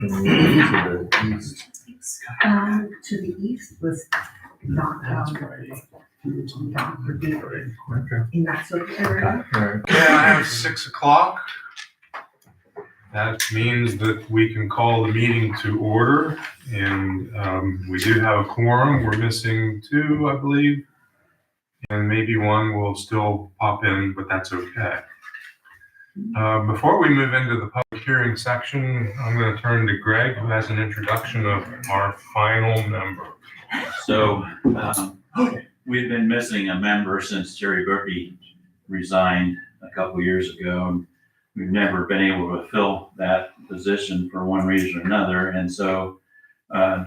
To the east. To the east was not, Okay. in that sort of area. Okay, I have 6 o'clock. That means that we can call the meeting to order, and we do have a quorum. We're missing 2, I believe, and maybe 1 will still pop in, but that's okay. Before we move into the public hearing section, I'm going to turn to Greg, who has an introduction of our final member. So we've been missing a member since Jerry Burkey resigned a couple years ago. We've never been able to fill that position for one reason or another. And so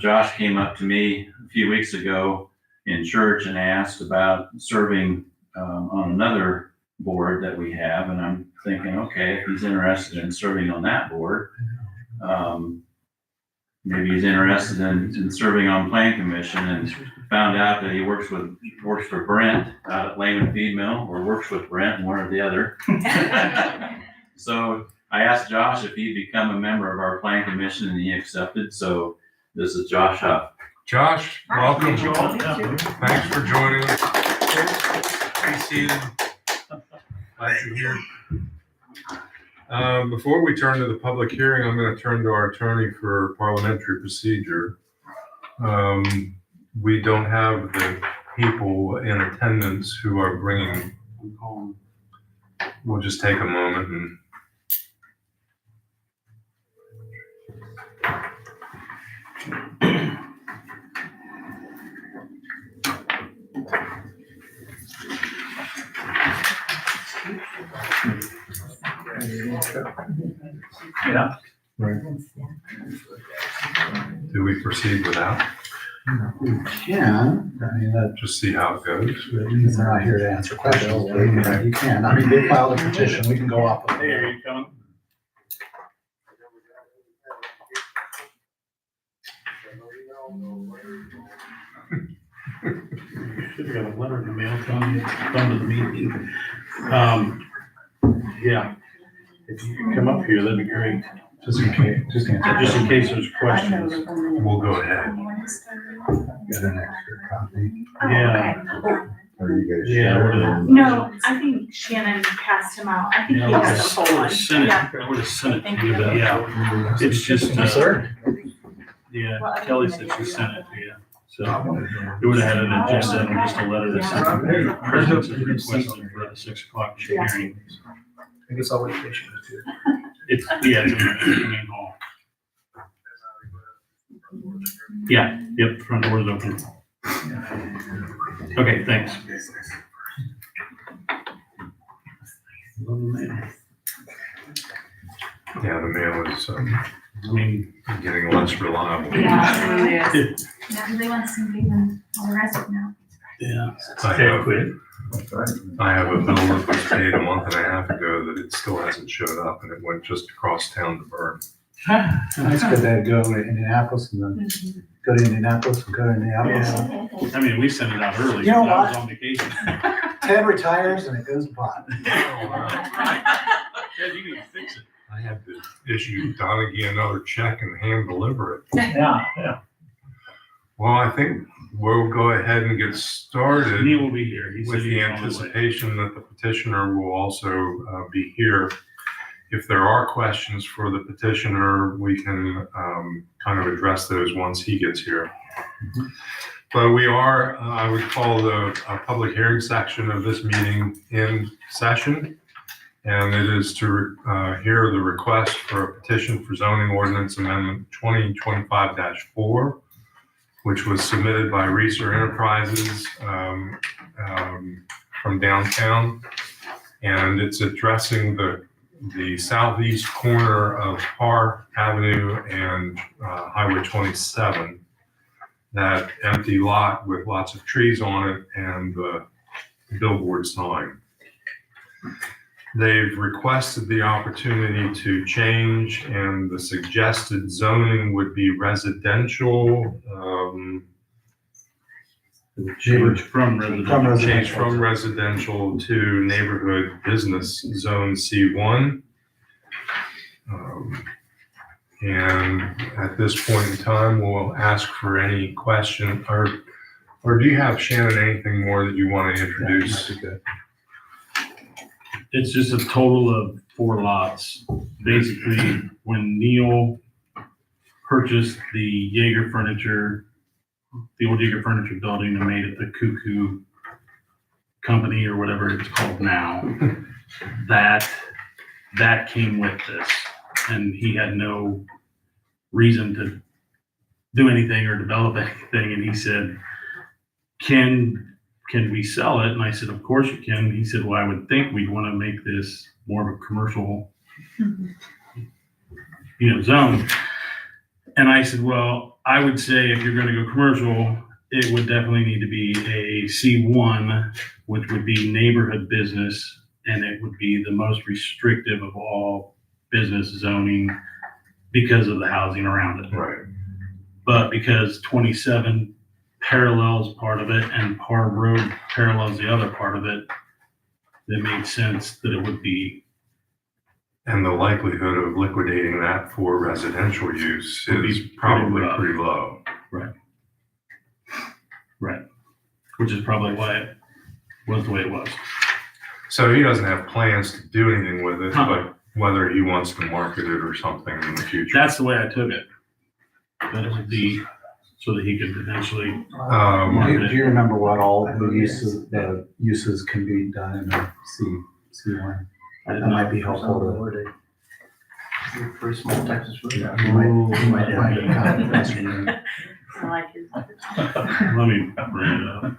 Josh came up to me a few weeks ago in church and asked about serving on another board that we have. And I'm thinking, okay, if he's interested in serving on that board, maybe he's interested in serving on Plan Commission, and found out that he works for Brent out at Lehman Feed Mill, or works with Brent, one or the other. So I asked Josh if he'd become a member of our Plan Commission, and he accepted. So this is Josh Huff. Josh, welcome. Thank Thanks for joining us. Be seated. Glad you're here. Before we turn to the public hearing, I'm going to turn to our attorney for parliamentary procedure. We don't have the people in attendance who are bringing. We'll just take a moment and. Yeah. Right. Do we proceed without? We can, I mean, Just see how it goes. we're not here to answer questions, but you can, I mean, they filed a petition, we can go off of there. you coming? Should have got a letter in the mail come to the meeting. Yeah, if you could come up here, that'd be great, Just in case, just just in case there's questions. We'll go ahead. Got an extra copy. Yeah. Or you guys Yeah, share? we're- No, I think Shannon passed him out. I think he has a full one. Yeah. I would have sent it Thank to you, you. but yeah, it's just, Yes, sir. yeah, Kelly said she sent it to you. So it would have had an agenda and just a letter that said presence is requested for the 6 o'clock hearing. I guess I'll wait patiently too. It's, yeah, it's in the main hall. Yeah, yep, front door is open. Okay, thanks. Yeah, the mail is I mean, getting less reliable. Yeah, it really is. Yeah, they want something than all the rest of them now. yeah. I have a bill that was paid a month and a half ago that it still hasn't showed up, and it went just across town to Berne. It's good to go to Indianapolis and then go to Indianapolis and go to Indianapolis. I mean, we sent it out early. You know I was what? on vacation. Ted retires and it goes by. Yeah, you need to fix it. I had to issue Donaghy another check and hand deliver it. Yeah. Well, I think we'll go ahead and get started Neil will be here. He said with the he's on his way. anticipation that the petitioner will also be here. If there are questions for the petitioner, we can kind of address those once he gets here. But we are, I would call the public hearing section of this meeting in session. And it is to hear the request for a petition for zoning ordinance amendment 2025-4, which was submitted by Reeser Enterprises from downtown. And it's addressing the southeast corner of Park Avenue and Highway 27, that empty lot with lots of trees on it and the billboard sign. They've requested the opportunity to change, and the suggested zoning would be residential, Change from residential. change from residential to neighborhood business zone C1. And at this point in time, we'll ask for any question, or do you have, Shannon, anything more that you want to introduce? That'd be good. It's just a total of 4 lots. Basically, when Neil purchased the Jaeger furniture, the old Jaeger furniture building and made it the Cuckoo Company or whatever it's called now, that came with this. And he had no reason to do anything or develop anything. And he said, can we sell it? And I said, of course you can. He said, well, I would think we'd want to make this more of a commercial, zone. And I said, well, I would say if you're going to go commercial, it would definitely need to be a C1, which would be neighborhood business, and it would be the most restrictive of all business zoning because of the housing around it. Right. But because 27 parallels part of it and Parr Road parallels the other part of it, it made sense that it would be. And the likelihood of liquidating that for residential use Would be is pretty probably rough. pretty low. Right. Which is probably why it was the way it was. So he doesn't have plans to do anything with it, Huh. but whether he wants to market it or something in the future. That's the way I took it. That it would be so that he could potentially, Do you remember what all the uses can be done in a C1? I That didn't might know. be helpful to. For small Texas food. You might have to kind of answer you. I like his. Let me bring it up.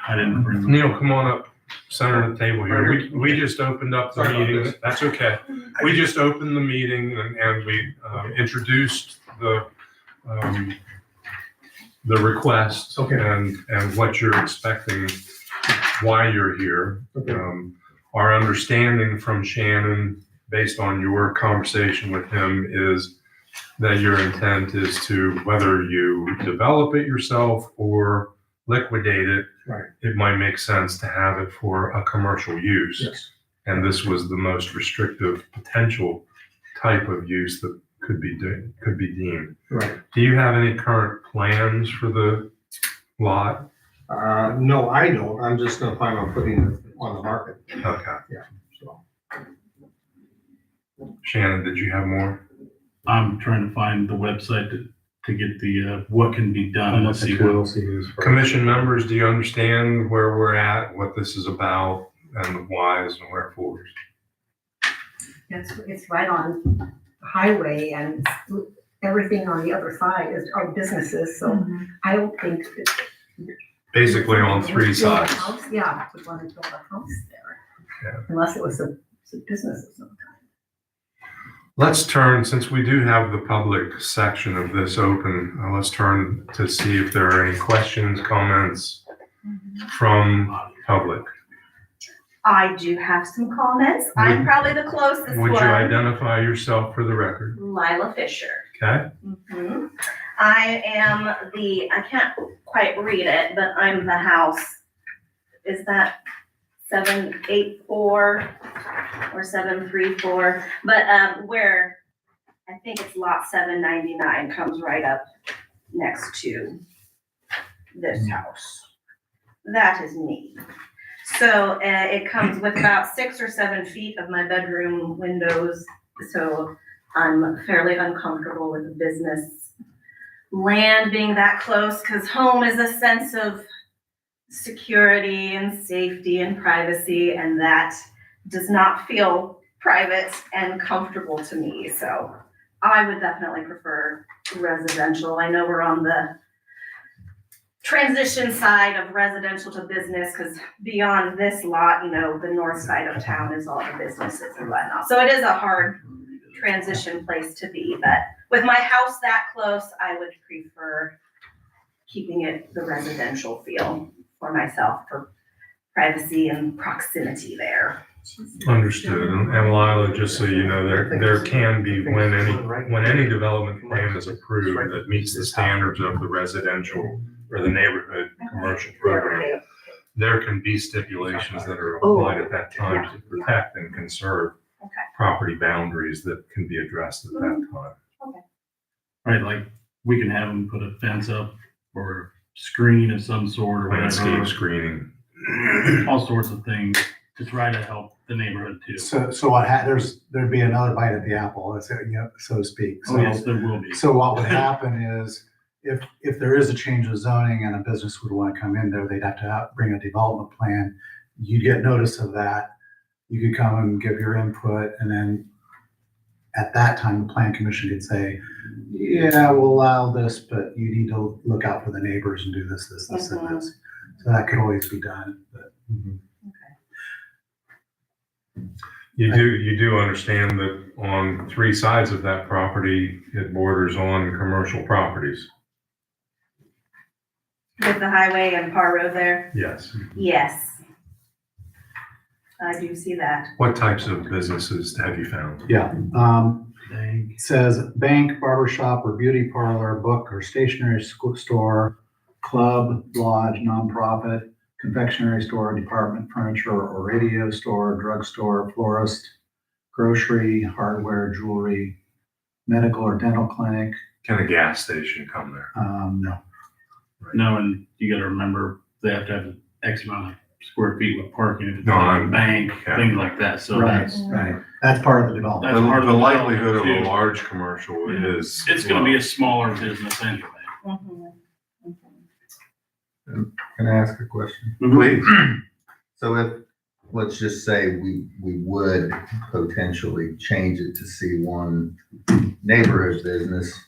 I didn't bring. Neil, come on up, center of the table here. We just opened up the Sorry about meeting. this. That's okay. We just opened the meeting and we introduced the request Okay. and what you're expecting, why you're here. Okay. Our understanding from Shannon, based on your conversation with him, is that your intent is to, whether you develop it yourself or liquidate it, Right. it might make sense to have it for a commercial use. Yes. And this was the most restrictive potential type of use that could be deemed. Right. Do you have any current plans for the lot? No, I don't. I'm just gonna plan on putting it on the market. Okay. Yeah, so. Shannon, did you have more? I'm trying to find the website to get the, what can be done And and what the see tools he used for. Commission members, do you understand where we're at, what this is about, and the whys and wherefores? It's right on the highway and everything on the other side are businesses, so I don't think that. Basically on 3 Build a sides. house, yeah, would want to build a house there. Yeah. Unless it was a business of some kind. Let's turn, since we do have the public section of this open, let's turn to see if there are any questions, comments from public. I do have some comments. I'm probably the closest Would you one. identify yourself for the record? Lila Fisher. Okay? Mhm. I am I can't quite read it, but I'm the house. Is that 784 or 734? But where I think it's lot 799 comes right up next to this house. That is me. So it comes with about 6 or 7 feet of my bedroom windows. So I'm fairly uncomfortable with the business land being that close, because home is a sense of security and safety and privacy, and that does not feel private and comfortable to me. So I would definitely prefer residential. I know we're on the transition side of residential to business, because beyond this lot, the north side of town is all the businesses and whatnot. So it is a hard transition place to be, but with my house that close, I would prefer keeping it the residential feel for myself, for privacy and proximity there. Understood. And Lila, just so you know, there can be, when any development plan is approved that meets the standards of the residential or the neighborhood commercial program, there can be stipulations that are applied at that time to protect and conserve Okay. property boundaries that can be addressed at that time. Okay. Right, like, we can have them put a fence up or screen of some sort or Landscape whatever, screening. all sorts of things to try to help the neighborhood too. So there'd be another bite at the apple, so to speak. Oh, yes, there will be. So what would happen is, if there is a change of zoning and a business would want to come in there, they'd have to bring a development plan. You'd get notice of that. You could come and give your input, and then at that time, the plan commission could say, yeah, we'll allow this, but you need to look out for the neighbors and do this, and this. So that could always be done, but. You do understand that on 3 sides of that property, it borders on commercial properties? With the highway and Par Road there? Yes. Yes. I do see that. What types of businesses have you found? Yeah, it says bank, barber shop, or beauty parlor, book or stationery store, club, lodge, nonprofit, confectionery store, department furniture or radio store, drugstore, florist, grocery, hardware, jewelry, medical or dental clinic. Can a gas station come there? No. No, and you gotta remember, they have to have X amount of square feet with parking, if it's No, a I'm- bank, yeah. things like that, so Right, that's, right. That's part of the development. That's part of The the likelihood of a development, too. large commercial is. it's gonna be a smaller business anyway. Mhm. Can I ask a question? Please. So if, let's just say we would potentially change it to C1 neighborhood business,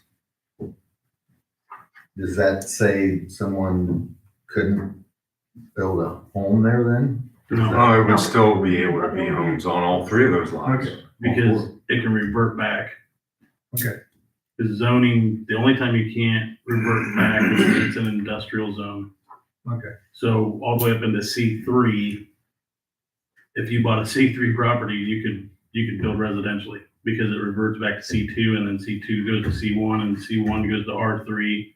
does that say someone couldn't build a home there then? No, Oh, it would still be able to be homes on all 3 of those lots. Okay. because it can revert back. Okay. The zoning, the only time you can't revert back is if it's an industrial zone. Okay. So all the way up into C3, if you bought a C3 property, you could build residentially because it reverts back to C2 and then C2 goes to C1 and C1 goes to R3.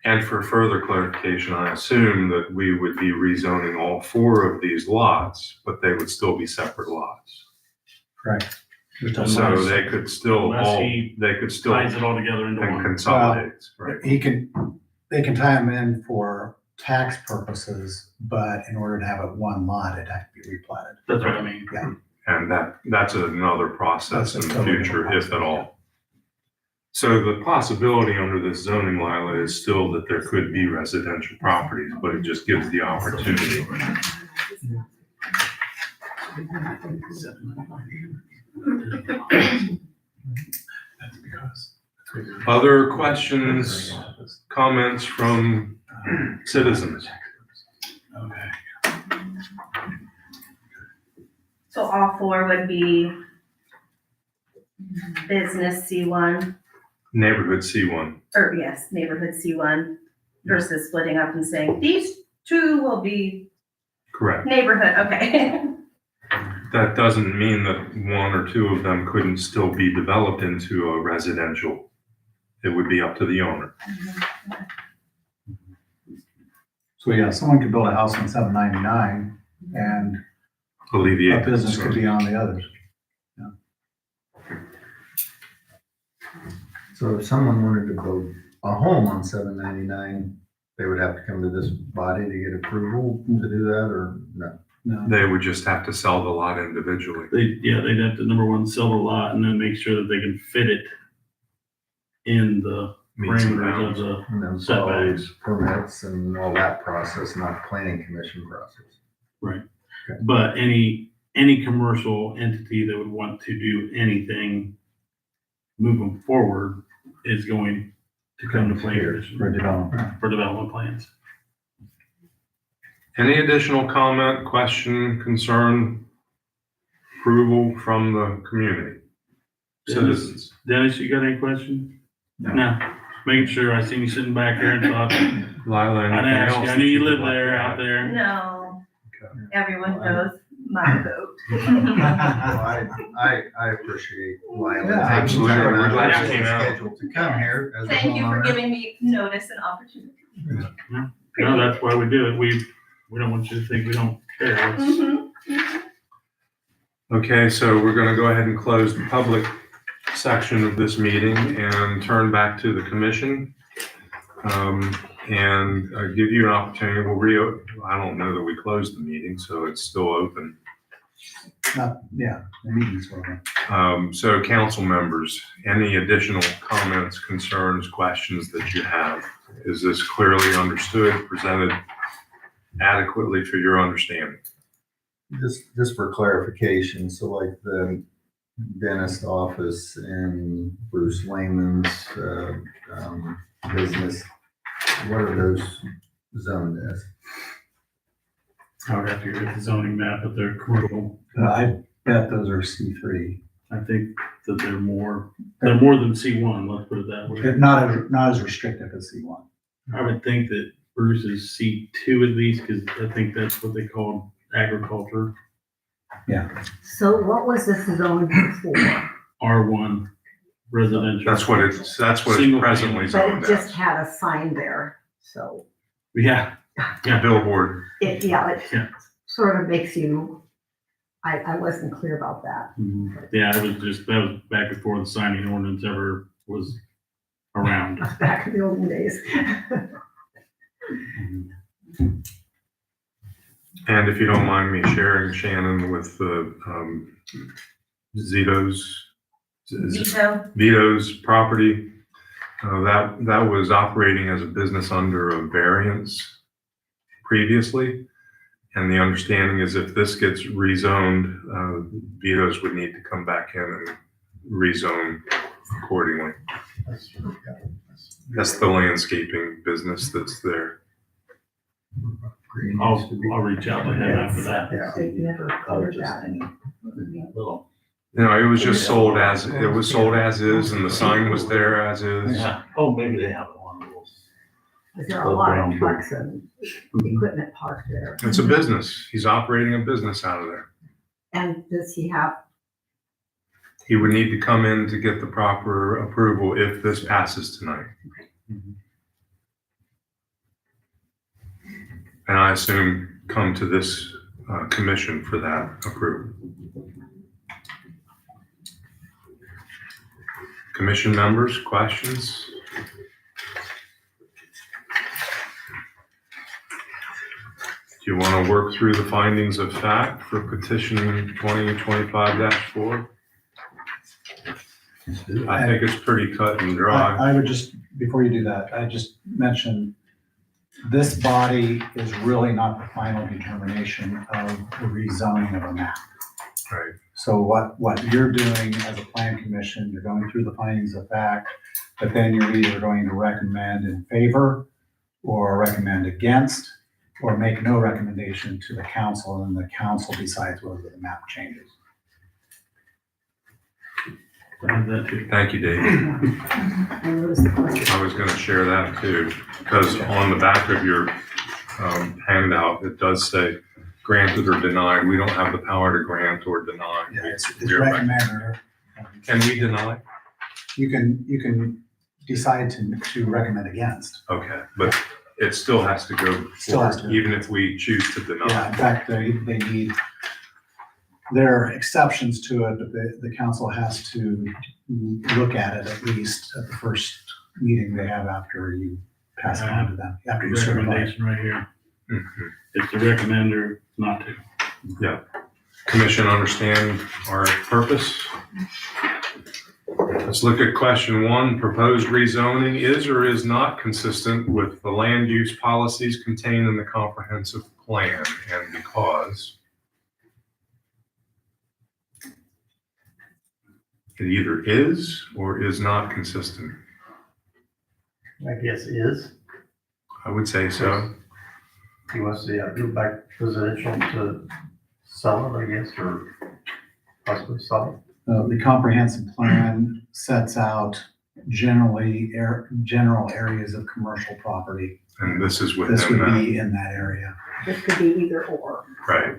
And for further clarification, I assume that we would be rezoning all 4 of these lots, but they would still be separate lots. Correct. So they could still Unless he ties it all together into and one. consolidate, right? They can tie them in for tax purposes, but in order to have it one lot, it'd have to be replatted. That's what I mean. And that's another process in That's a the totally future, different if at all. So the possibility under this zoning, Lila, is still that there could be residential properties, but it just gives the opportunity. That's because. Other questions, comments from citizens? Okay. So all 4 would be business C1, Neighborhood C1. or yes, neighborhood C1 versus splitting up and saying, these 2 will be Correct. neighborhood, okay. That doesn't mean that 1 or 2 of them couldn't still be developed into a residential. It would be up to the owner. So yeah, someone could build a house on 799 and Alleviate. a business could be on the others. So if someone wanted to build a home on 799, they would have to come to this body to get approval to do that, or no? No. They would just have to sell the lot individually. They'd have to, number one, sell the lot and then make sure that they can fit it in the Meets and parameters bounds. of the And then follow setbacks. permits and all that process, not the planning commission process. But any commercial entity that would want to do anything moving forward is going to come to planning commission For development. for development plans. Any additional comment, question, concern, approval from the community? Citizens? Dennis, you got any questions? No. Making sure. I seen you sitting back there and thought, Lila, I'd anything ask else? you. I knew you that lived you'd like there, to out add? there. No, Okay. everyone knows my vote. Well, I appreciate Lila. Yeah, taking absolutely. time We're out of glad her you came out. schedule to come here as a Thank you for homeowner. giving me notice and opportunity. No, that's why we do it. We don't want you to think we don't care. It's- Mhm. Okay, so we're gonna go ahead and close the public section of this meeting and turn back to the commission. And give you an opportunity, I don't know that we closed the meeting, so it's still open. Yeah, the meeting's over. So council members, any additional comments, concerns, questions that you have? Is this clearly understood, presented adequately for your understanding? Just for clarification, so like the dentist office and Bruce Lehman's, business, what are those zoned as? I would have to get the zoning map, but they're commercial. I bet those are C3. I think that they're more than C1, let's put it that way. Not as restrictive as C1. I would think that Bruce is C2 at least, because I think that's what they call agriculture. So what was this zone before? R1 residential. That's what it's Single presently But zoned it just as. had a sign there, so Yeah, A billboard. it Yeah. sort of makes you, I wasn't clear about that. yeah, that was back before the signing ordinance ever was around. Back in the olden days. And if you don't mind me sharing, Shannon, with the Vito's property, that was operating as a business under a variance previously. And the understanding is if this gets rezoned, Vito's would need to come back in and rezone accordingly. That's the landscaping business that's there. I'll reach out to him after that. They never covered that. No, it was just sold as is, and the sign was there as is. Oh, maybe they have one of those. There are a lot of trucks and equipment parked there. It's a business. He's operating a business out of there. And does he have, He would need to come in to get the proper approval if this passes tonight. And I assume come to this commission for that approval. Commission members, questions? Do you want to work through the findings of fact for petition 2025-4? I think it's pretty cut and dry. I would just, before you do that, I just mention this body is really not the final determination of the rezoning of a map. Right. So what you're doing as a plan commission, you're going through the findings of fact, but then you're either going to recommend in favor or recommend against, or make no recommendation to the council, and the council decides whether the map changes. I have that too. Thank you, Dave. I noticed the question. I was going to share that too, because on the back of your handout, it does say granted or denied. We don't have the power to grant or deny. Yeah, it's We're- recommended. Can we deny? You can decide to recommend against. Okay, but it still has to go Still has forward, to. even if we choose to Yeah, deny. in fact, they need, there are exceptions to it, but the council has to look at it at least at the first meeting they have after you pass it on to them, after you certify. Recommendation right here. Mhm. It's the recommender not to. Commission understand our purpose? Let's look at question 1. Proposed rezoning is or is not consistent with the land use policies contained in the comprehensive plan, and because it either is or is not consistent. I guess is. I would say so. He wants to go back residential to sell it, I guess, or possibly sell The comprehensive plan sets out general areas of commercial property. And this is This within would that, be in that area. This could be either or. right?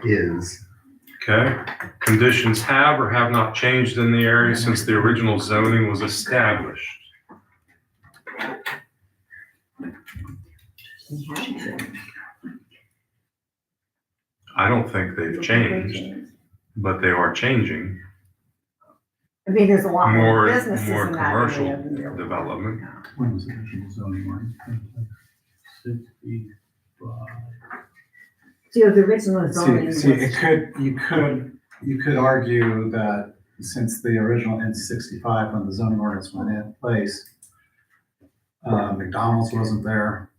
Is, Okay. Conditions have or have not changed in the area since the original zoning was established. I don't think they've changed, but they are changing. I mean, there's a lot more more businesses more in that commercial area than there were. development. When was the original zoning ordinance? 65. See, the original zoning was. See, you could argue that since the original N65, when the zoning ordinance went in place, McDonald's wasn't there.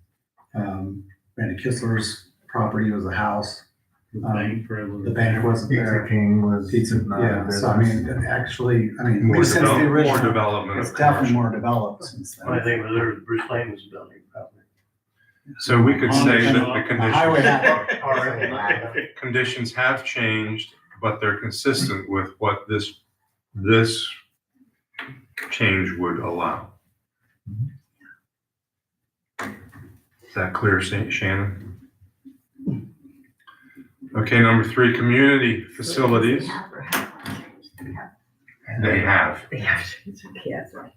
Randy Kistler's property was a house. The bank forever. The bank wasn't Pizza there. King was. Pizza, not yeah, a so I business. mean, actually, More, since the more original, development it's of definitely commercial. more developed since then. Only thing was there was Bruce Lane was building probably. So we could say that the The highway conditions, Already. conditions have changed, but they're consistent with what this change would allow. Is that clear, Shannon? Okay, number 3, community facilities. They have or have not changed. They have. They have changed, yeah, that's right.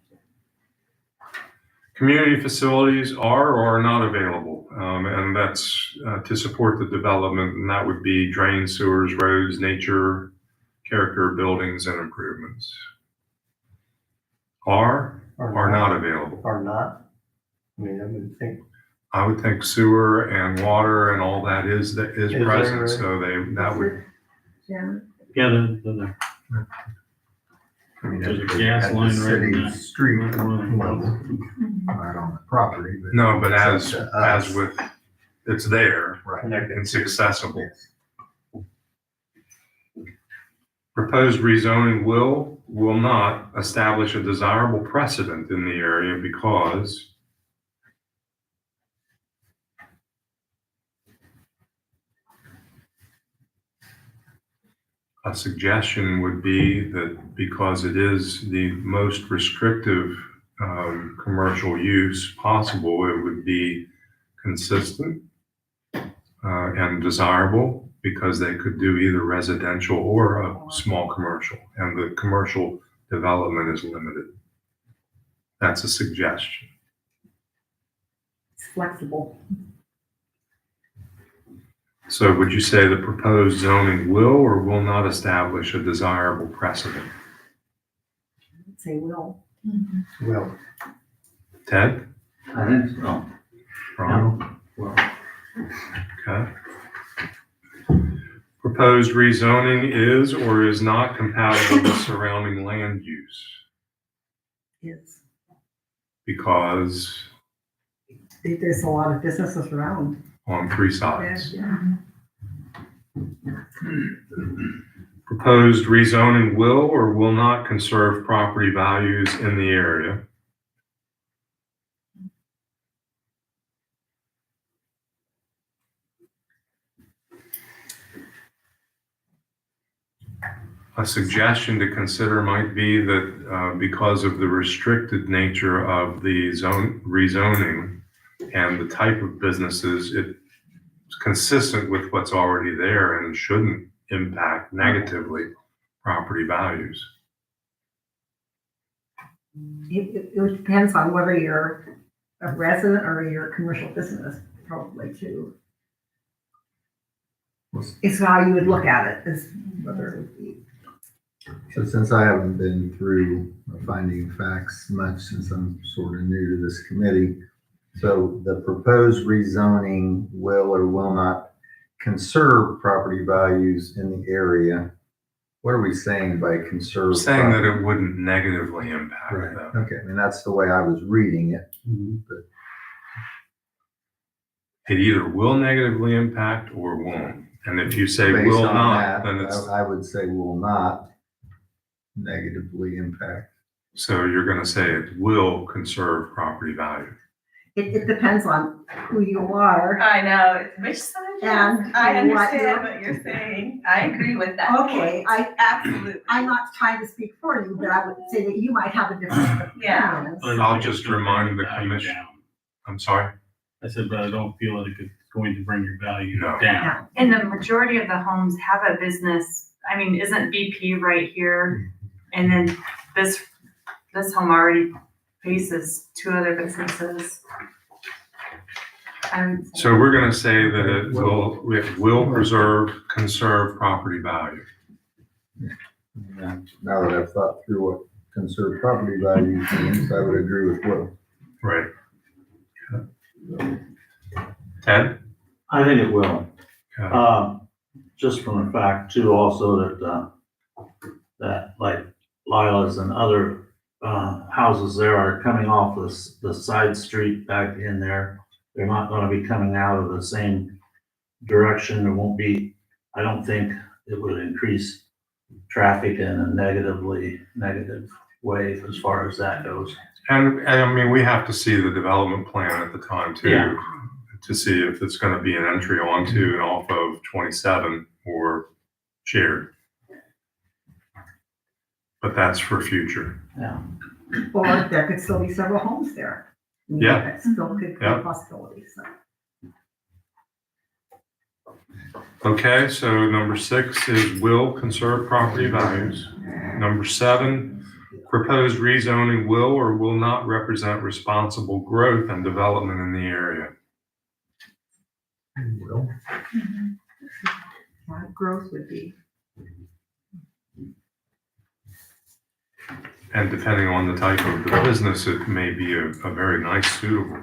Community facilities are or are not available, and that's to support the development, and that would be drains, sewers, roads, nature, character buildings, and improvements. Are or not available. Or not. I mean, I would think, I would think sewer and water and all that is there, present, so that would, Yeah. Yeah, the I mean, There's a at the- gas at the line right city in that. street Right line. level, not on the property, but. no, but it's as up to us. as with, it's there, Right. it's accessible. Yes. Proposed rezoning will not establish a desirable precedent in the area because a suggestion would be that because it is the most restrictive commercial use possible, it would be consistent and desirable because they could do either residential or a small commercial, and the commercial development is limited. That's a suggestion. It's flexible. So would you say the proposed zoning will or will not establish a desirable precedent? I'd say will. well, Ted? I think so. Ron? Well, Okay. Proposed rezoning is or is not compatible with surrounding land use Is. because There's a lot of businesses around. on 3 sides. Yeah. Proposed rezoning will or will not conserve property values in the area. A suggestion to consider might be that because of the restricted nature of the rezoning and the type of businesses, it's consistent with what's already there and shouldn't impact negatively property values. It depends on whether you're a resident or you're a commercial business, probably too. It's how you would look at it, is whether it would be. So since I haven't been through finding facts much since I'm sort of new to this committee, so the proposed rezoning will or will not conserve property values in the area. What are we saying by conserve? Saying that property? it wouldn't negatively impact Right. them. Okay, I mean, that's the way I was reading it. It either will negatively impact or won't. And if you say Based will on not, that, then it's, I would say will not negatively impact. so you're gonna say it will conserve property value. It depends on who you are. I know, which side? And I what understand you're- what you're saying. I agree with that. Okay, Absolutely. I'm not trying to speak for you, but I would say that you might have a different Yeah. opinion. I'll just remind the commission. I'm sorry? I said, but I don't feel that it's going to bring your value No. down. And the majority of the homes have a business. I mean, isn't BP right here? And then this home already faces 2 other businesses. So we're gonna say that it will conserve property value. Now that I've thought through what conserved property value means, I would agree with Will. Right. Ted? I think it will. Okay. Just from the fact too, also that like Lila's and other, houses there are coming off the side street back in there. They're not gonna be coming out of the same direction. There won't be, I don't think it would increase traffic in a negative way as far as that goes. And I mean, we have to see the development plan at the time too, Yeah. to see if it's gonna be an entry onto and off of 27 or shared. But that's for future. Yeah. Or there could still be several homes there. Yeah. That still could be Yeah. a possibility, so. Okay, so number 6 is will conserve property values. Number 7, proposed rezoning will or will not represent responsible growth and development in the area. Will. Growth would be. And depending on the type of the business, it may be a very nice suitable.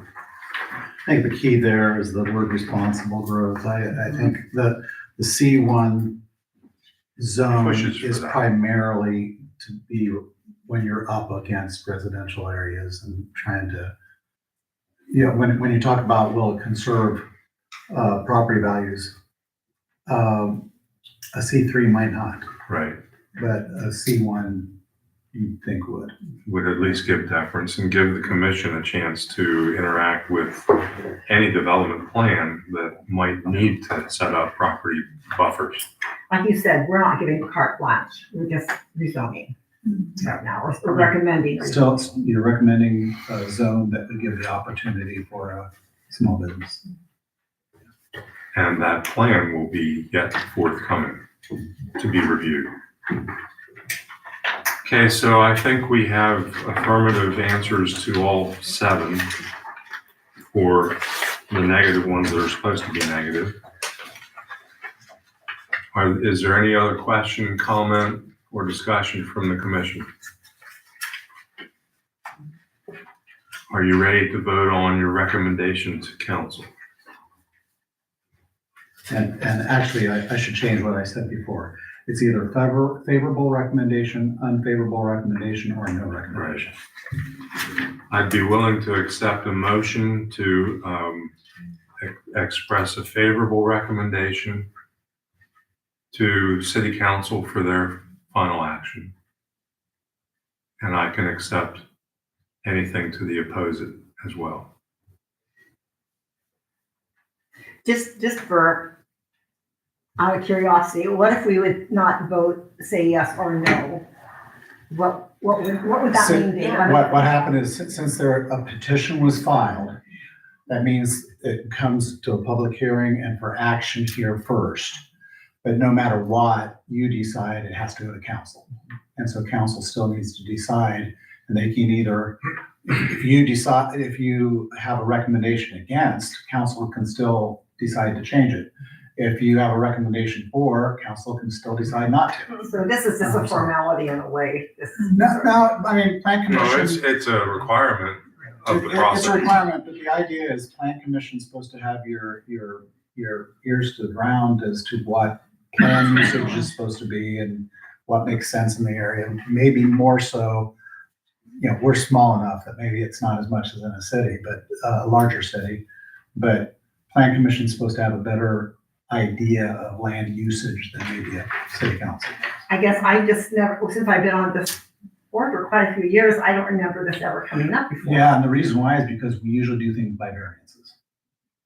I think the key there is the word responsible growth. I think the C1 zone Pushes for is that. primarily to be when you're up against residential areas and trying to, when you talk about will it conserve property values, a C3 might not, Right. but a C1 you'd think would. At least give deference and give the commission a chance to interact with any development plan that might need to set up property buffers. Like you said, we're not giving carte blanche, we're just rezoning right now, we're recommending. Still, you're recommending a zone that would give the opportunity for a small business. And that plan will be yet forthcoming to be reviewed. Okay, so I think we have affirmative answers to all 7 for the negative ones that are supposed to be negative. Is there any other question, comment, or discussion from the commission? Are you ready to vote on your recommendation to council? And actually, I should change what I said before. It's either favorable recommendation, unfavorable recommendation, or no recommendation. I'd be willing to accept a motion to express a favorable recommendation to city council for their final action. And I can accept anything to the opposite as well. Just for, out of curiosity, what if we would not vote, say yes or no? What would that So, mean, Dave? What happened is, since a petition was filed, that means it comes to a public hearing and for action here first. But no matter what you decide, it has to go to council. And so council still needs to decide, and they can either, if you have a recommendation against, council can still decide to change it. If you have a recommendation for, council can still decide not to. So this is just a formality in a way. No, I mean, plan No, commission. it's a requirement of the It's process. a requirement, but the idea is plan commission's supposed to have your ears to the ground as to what plan usage is supposed to be and what makes sense in the area. Maybe more so, we're small enough that maybe it's not as much as in a city, but a larger city. But plan commission's supposed to have a better idea of land usage than maybe a city council. I guess I just never, since I've been on this board for quite a few years, I don't remember this ever coming up before. Yeah, and the reason why is because we usually do things by variances.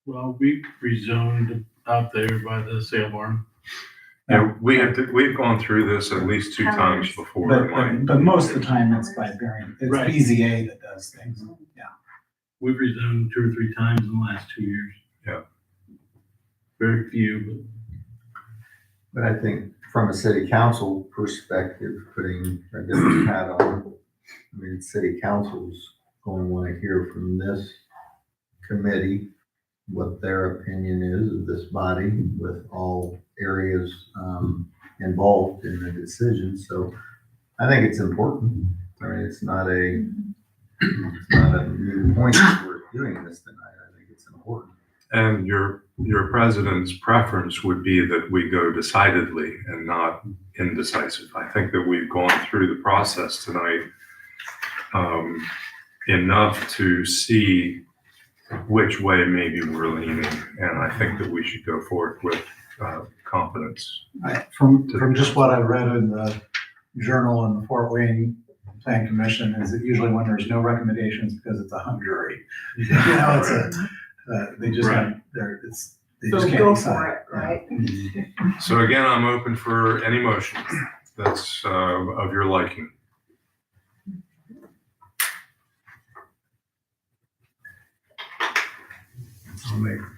Well, we rezoned out there by the sale barn. Yeah, we've gone through this at least 2 times before. But most of the time it's by variance. It's Right. BZA that does things. Yeah. We've rezoned 2 or 3 times in the last 2 years. Yeah. Very few, But I think from a city council perspective, putting a different hat on, I mean, city council's going to want to hear from this committee what their opinion is of this body with all areas involved in the decision. So I think it's important. I mean, it's not a new point that we're doing this tonight. I think it's important. And your president's preference would be that we go decidedly and not indecisive. I think that we've gone through the process tonight enough to see which way maybe we're leaning, and I think that we should go forward with confidence. From just what I read in the journal and the Fort Wayne Plan Commission, is that usually when there's no recommendations because it's a hung jury. You know, it's they just Right. they So just can't go decide. for it, right? So again, I'm open for any motion that's of your liking.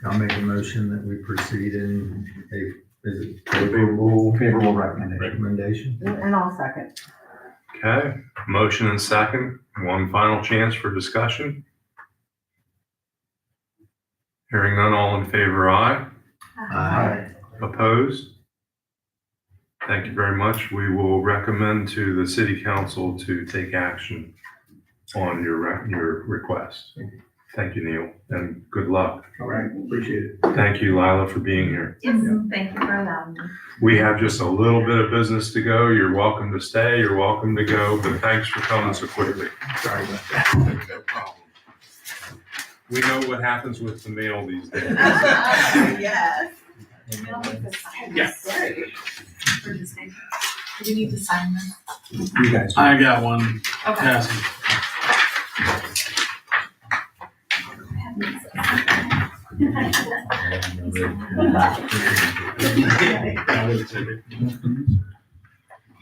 I'll make a motion that we proceed in is it Favorable recommendation. recommendation? And I'll second. Okay, motion and second. One final chance for discussion. Hearing none, all in favor, aye. Aye. Opposed? Thank you very much. We will recommend to the city council to take action on your request. Thank you, Neil, and good luck. All right, appreciate it. Thank you, Lila, for being here. Yes, thank you for allowing me. We have just a little bit of business to go. You're welcome to stay, you're welcome to go, but thanks for coming so quickly. Sorry about that. No problem. We know what happens with the mail these days. Yes. Yeah. Do we need to sign this? You guys. I got one Okay. passing.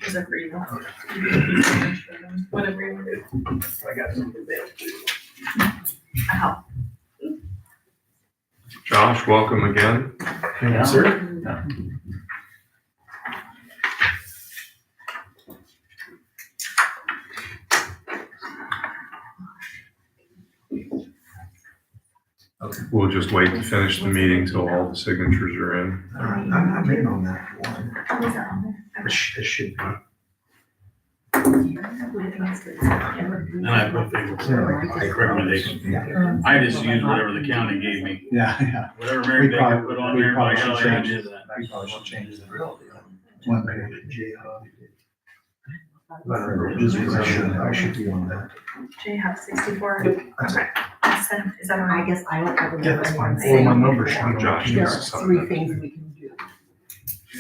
Is it for you? Whatever you want to do. I got something there too. I'll Josh, welcome again. Sir? We'll just wait to finish the meeting till all the signatures are in. I'm in on that one. Oh, is that on there? It should be. And I put favorable recommendation. Yeah, I just used whatever the county gave me. yeah. Whatever Mary We Baker probably- put on we there, probably by should golly, I change did it. that. We probably should change the one page. I should be on that. Jay have 64. That's Okay. Is that all I right? guess I don't ever. Yeah, that's fine. remember Well, my saying number that. should- Josh There needs are to sign three that. things we can do.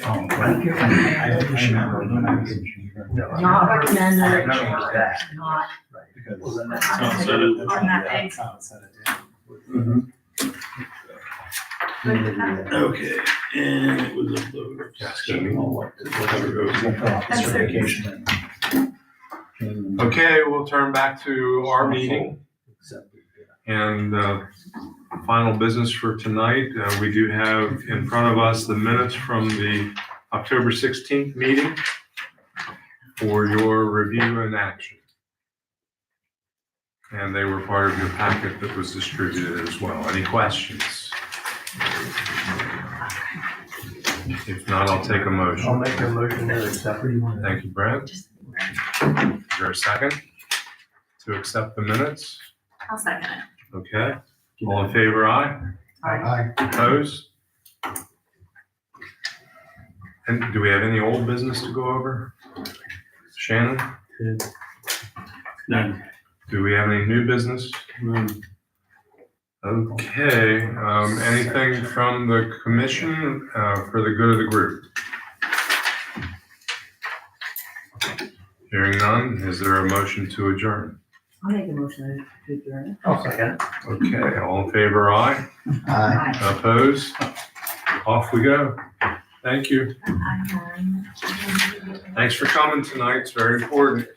Oh, Like you're I should remember when I was in. Not recommended, I've changed that. not, Because On that page. Okay, and it was uploaded. Okay, we'll turn back to our meeting. And final business for tonight, we do have in front of us the minutes from the October 16th meeting for your review and action. And they were part of your packet that was distributed as well. Any questions? If not, I'll take a motion. make a motion to accept. Thank you, Brent. Is there a second to accept the minutes? I'll second it. Okay, all in favor, aye? Aye. Opposed? And do we have any old business to go over? Shannon, None. do we have any new business? Okay, anything from the commission for the good of the group? Hearing none, is there a motion to adjourn? I'll make a motion to adjourn. I'll second. Okay, all in favor, aye? Aye. Opposed? Off we go. Thank you. Thanks for coming tonight. It's very important.